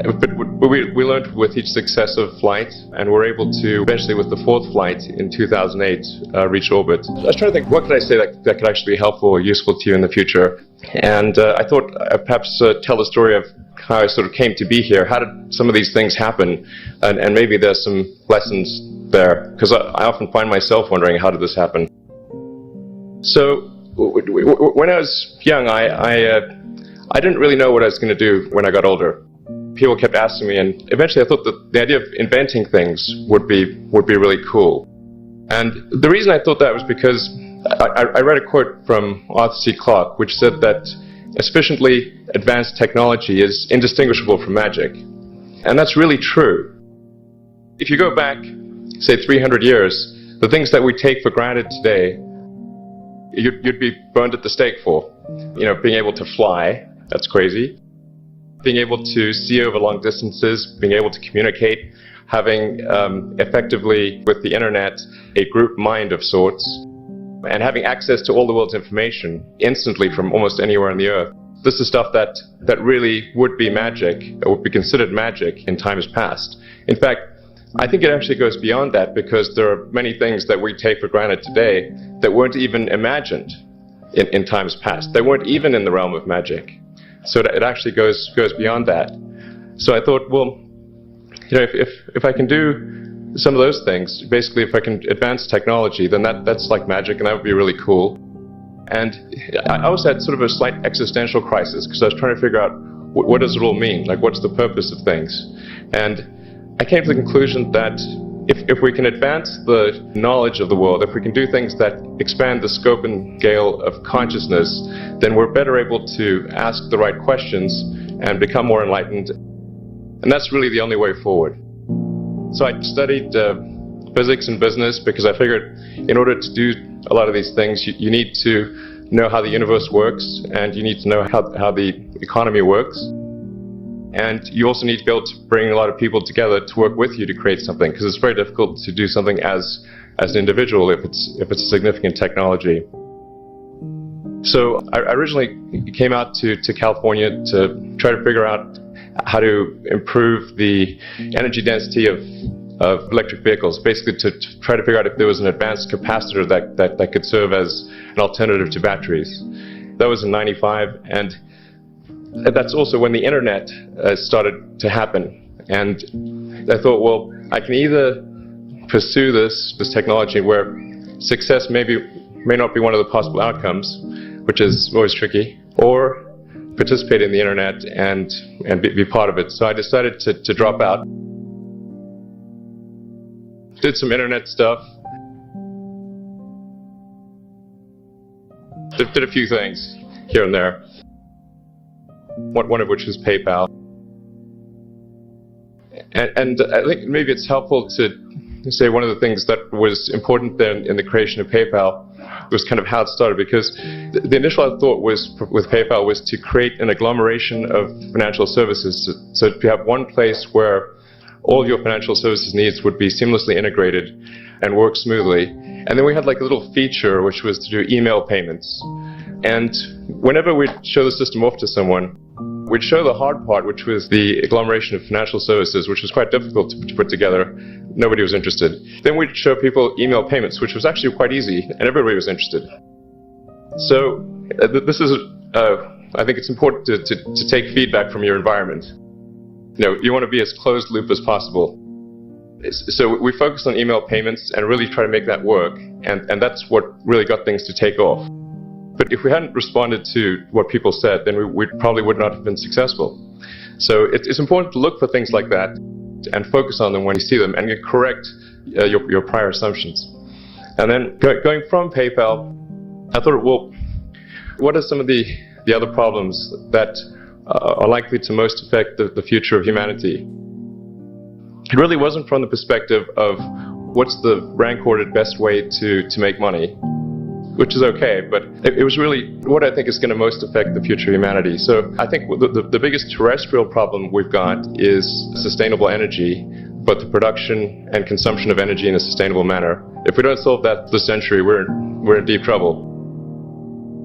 But we learned with each successive flight, and were able to eventually, with the fourth flight in 2008, reach orbit. I was trying to think, what could I say that could actually be helpful or useful to you in the future? And I thought I'd perhaps tell the story of how I sort of came to be here. How did some of these things happen? And maybe there's some lessons there, because I often find myself wondering, how did this happen? So when I was young, I didn't really know what I was going to do when I got older. People kept asking me, and eventually I thought that the idea of inventing things would be really cool. And the reason I thought that was because I read a quote from Arthur C. Clarke, which said that a sufficiently advanced technology is indistinguishable from magic. And that's really true. If you go back, say 300 years, the things that we take for granted today, you'd be burned at the stake for. You know, being able to fly, that's crazy. Being able to see over long distances, being able to communicate, having effectively, with the internet, a group mind of sorts, and having access to all the world's information instantly from almost anywhere on the earth. This is stuff that really would be magic, or would be considered magic in times past. In fact, I think it actually goes beyond that, because there are many things that we take for granted today that weren't even imagined in times past. They weren't even in the realm of magic. So it actually goes beyond that. So I thought, well, you know, if I can do some of those things, basically if I can advance technology, then that's like magic, and that would be really cool. And I also had sort of a slight existential crisis, because I was trying to figure out what does it all mean? Like, what's the purpose of things? And I came to the conclusion that if we can advance the knowledge of the world, if we can do things that expand the scope and scale of consciousness, then we're better able to ask the right questions and become more enlightened. And that's really the only way forward. So I studied physics and business, because I figured in order to do a lot of these things, you need to know how the universe works, and you need to know how the economy works. And you also need to be able to bring a lot of people together to work with you to create something, because it's very difficult to do something as an individual if it's a significant technology. So I originally came out to California to try to figure out how to improve the energy density of electric vehicles, basically to try to figure out if there was an advanced capacitor that could serve as an alternative to batteries. That was in '95, and that's also when the internet started to happen. And I thought, well, I can either pursue this technology where success may not be one of the possible outcomes, which is always tricky, or participate in the internet and be part of it. So I decided to drop out. Did some internet stuff. Did a few things here and there. One of which was PayPal. And I think maybe it's helpful to say one of the things that was important then in the creation of PayPal was kind of how it started, because the initial thought was with PayPal was to create an agglomeration of financial services, so to have one place where all of your financial services needs would be seamlessly integrated and work smoothly. And then we had like a little feature which was to do email payments. And whenever we'd show the system off to someone, we'd show the hard part, which was the agglomeration of financial services, which was quite difficult to put together. Nobody was interested. Then we'd show people email payments, which was actually quite easy, and everybody was interested. So this is, I think it's important to take feedback from your environment. You know, you want to be as closed loop as possible. So we focused on email payments and really try to make that work, and that's what really got things to take off. But if we hadn't responded to what people said, then we probably would not have been successful. So it's important to look for things like that and focus on them when you see them, and correct your prior assumptions. And then going from PayPal, I thought, well, what are some of the other problems that are likely to most affect the future of humanity? It really wasn't from the perspective of what's the rank-ordered best way to make money, which is okay, but it was really what I think is going to most affect the future of humanity. So I think the biggest terrestrial problem we've got is sustainable energy, but the production and consumption of energy in a sustainable manner. If we don't solve that this century, we're in deep trouble.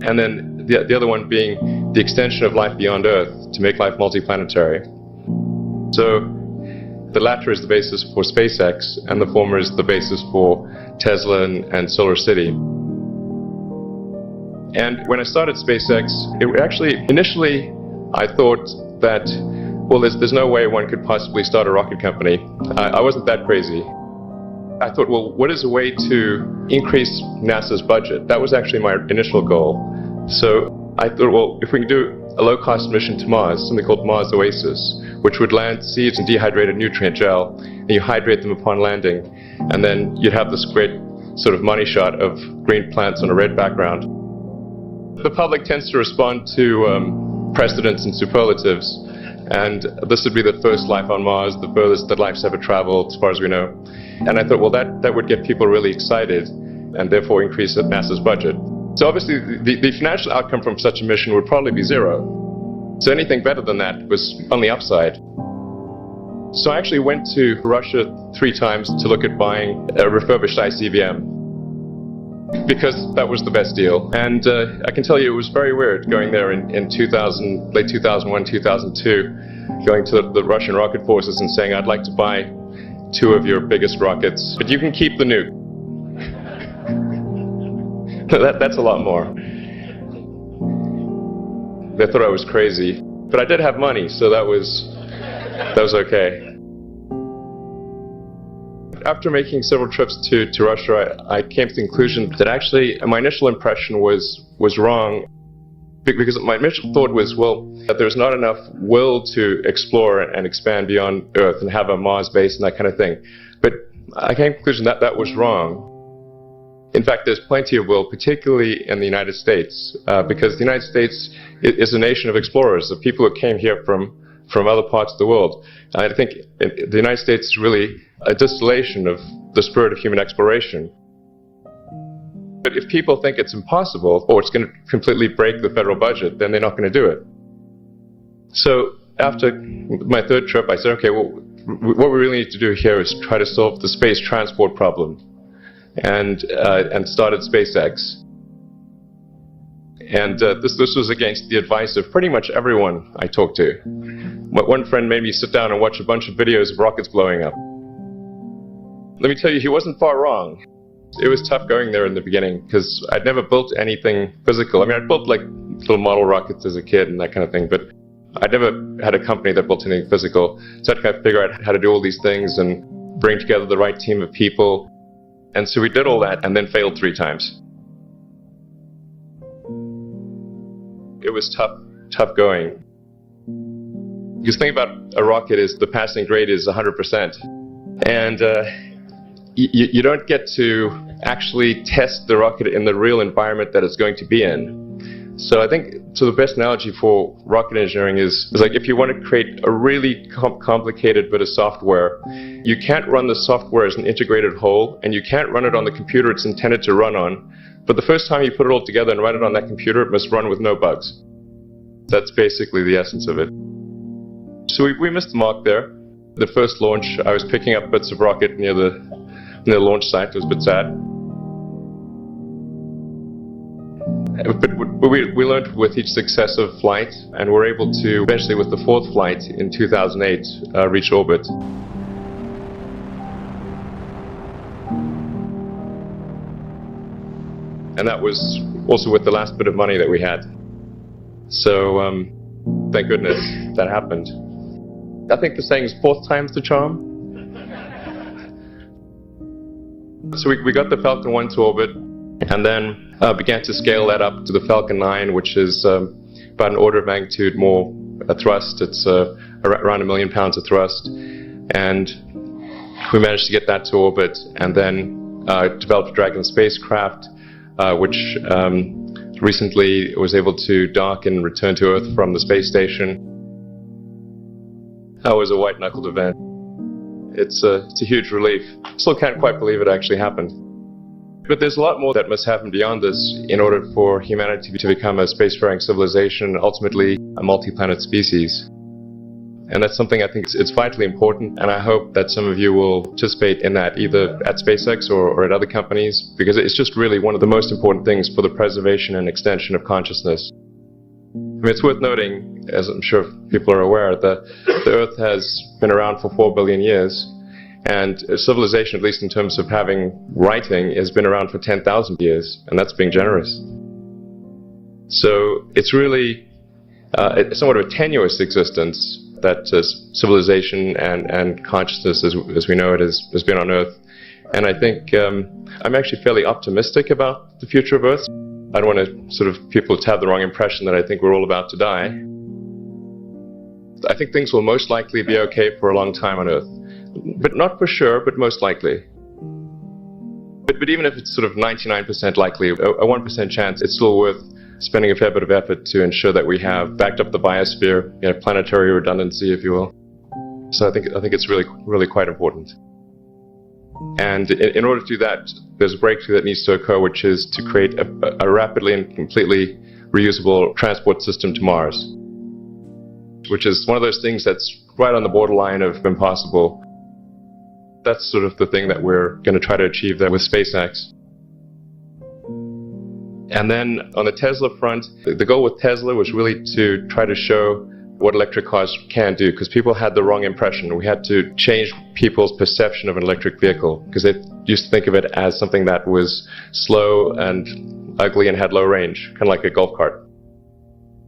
And then the other one being the extension of life beyond Earth to make life multiplanetary. So the latter is the basis for SpaceX, and the former is the basis for Tesla and Solar City. And when I started SpaceX, initially I thought that, well, there's no way one could possibly start a rocket company. I wasn't that crazy. I thought, well, what is a way to increase NASA's budget? That was actually my initial goal. So I thought, well, if we can do a low-cost mission to Mars, something called Mars Oasis, which would land seeds in dehydrated nutrient gel, and you hydrate them upon landing, and then you'd have this great sort of money shot of green plants on a red background. The public tends to respond to precedents and superlatives, and this would be the first life on Mars, the furthest that life's ever traveled, as far as we know. And I thought, well, that would get people really excited, and therefore increase NASA's budget. So obviously, the financial outcome from such a mission would probably be zero. So anything better than that was on the upside. So I actually went to Russia 3 times to look at buying a refurbished ICBM, because that was the best deal. And I can tell you it was very weird going there in late 2001, 2002, going to the Russian rocket forces and saying, I'd like to buy 2 of your biggest rockets, but you can keep the nuke. That's a lot more. They thought I was crazy, but I did have money, so that was okay. After making several trips to Russia, I came to the conclusion that actually my initial impression was wrong, because my initial thought was, well, that there's not enough will to explore and expand beyond Earth and have a Mars base and that kind of thing. But I came to the conclusion that that was wrong. In fact, there's plenty of will, particularly in the United States, because the United States is a nation of explorers, of people who came here from other parts of the world. I think the United States is really a distillation of the spirit of human exploration. But if people think it's impossible, or it's going to completely break the federal budget, then they're not going to do it. So after my 3rd trip, I said, okay, well, what we really need to do here is try to solve the space transport problem. And started SpaceX. And this was against the advice of pretty much everyone I talked to. One friend made me sit down and watch a bunch of videos of rockets blowing up. Let me tell you, he wasn't far wrong. It was tough going there in the beginning, because I'd never built anything physical. I mean, I'd built like little model rockets as a kid and that kind of thing, but I'd never had a company that built anything physical. So I had to kind of figure out how to do all these things and bring together the right team of people. And so we did all that and then failed 3 times. It was tough going. Because the thing about a rocket is the passing grade is 100%. And you don't get to actually test the rocket in the real environment that it's going to be in. So I think, so the best analogy for rocket engineering is like if you want to create a really complicated bit of software, you can't run the software as an integrated whole, and you can't run it on the computer it's intended to run on. But the first time you put it all together and run it on that computer, it must run with no bugs. That's basically the essence of it. So we missed the mark there. The first launch, I was picking up bits of rocket near the launch site. It was a bit sad. But we learned with each successive flight, and we're able to eventually, with the 4th flight in 2008, reach orbit. And that was also with the last bit of money that we had. So thank goodness that happened. I think the saying is 4th time's the charm. So we got the Falcon 1 to orbit, and then began to scale that up to the Falcon 9, which is about an order of magnitude more thrust. It's around 1 million pounds of thrust. And we managed to get that to orbit, and then developed a Dragon spacecraft, which recently was able to dock and return to Earth from the space station. That was a white-knuckled event. It's a huge relief. Still can't quite believe it actually happened. But there's a lot more that must happen beyond this in order for humanity to become a spacefaring civilization, ultimately a multi-planet species. And that's something I think it's vitally important, and I hope that some of you will participate in that, either at SpaceX or at other companies, because it's just really one of the most important things for the preservation and extension of consciousness. mean, it's worth noting, as I'm sure people are aware, that the Earth has been around for 4 billion years, and civilization, at least in terms of having writing, has been around for 10,000 years, and that's being generous. So it's really somewhat of a tenuous existence that civilization and consciousness, as we know it, has been on Earth. And I think I'm actually fairly optimistic about the future of Earth. I don't want to sort of people to have the wrong impression that I think we're all about to die. I think things will most likely be okay for a long time on Earth. But not for sure, but most likely. But even if it's sort of 99% likely, a 1% chance, it's still worth spending a fair bit of effort to ensure that we have backed up the biosphere, planetary redundancy, if you will. So I think it's really quite important. And in order to do that, there's a breakthrough that needs to occur, which is to create a rapidly and completely reusable transport system to Mars, which is one of those things that's right on the borderline of impossible. That's sort of the thing that we're going to try to achieve there with SpaceX. And then on the Tesla front, the goal with Tesla was really to try to show what electric cars can do, because people had the wrong impression. We had to change people's perception of an electric vehicle, because they used to think of it as something that was slow and ugly and had low range, kind of like a golf cart.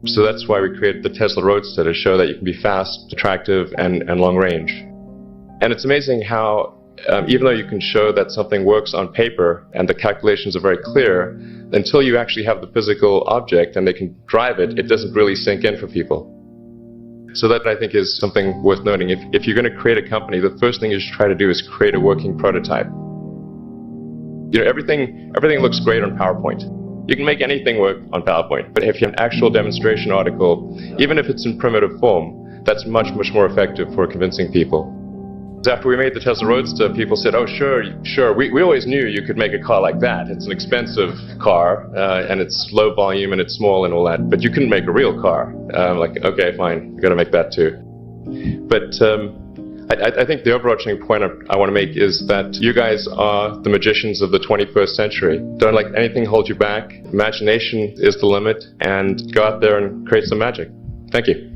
So that's why we created the Tesla Roadster, to show that you can be fast, attractive, and long range. And it's amazing how, even though you can show that something works on paper and the calculations are very clear, until you actually have the physical object and they can drive it, it doesn't really sink in for people. So that, I think, is something worth noting. If you're going to create a company, the first thing you should try to do is create a working prototype. Everything looks great on PowerPoint. You can make anything work on PowerPoint, but if you have an actual demonstration article, even if it's in primitive form, that's much more effective for convincing people. After we made the Tesla Roadster, people said, oh, sure, we always knew you could make a car like that. It's an expensive car, and it's low volume, and it's small and all that, but you couldn't make a real car. Like, okay, fine, you got to make that too. But I think the overarching point I want to make is that you guys are the magicians of the 21st century. Don't let anything hold you back. Imagination is the limit, and go out there and create some magic. Thank you.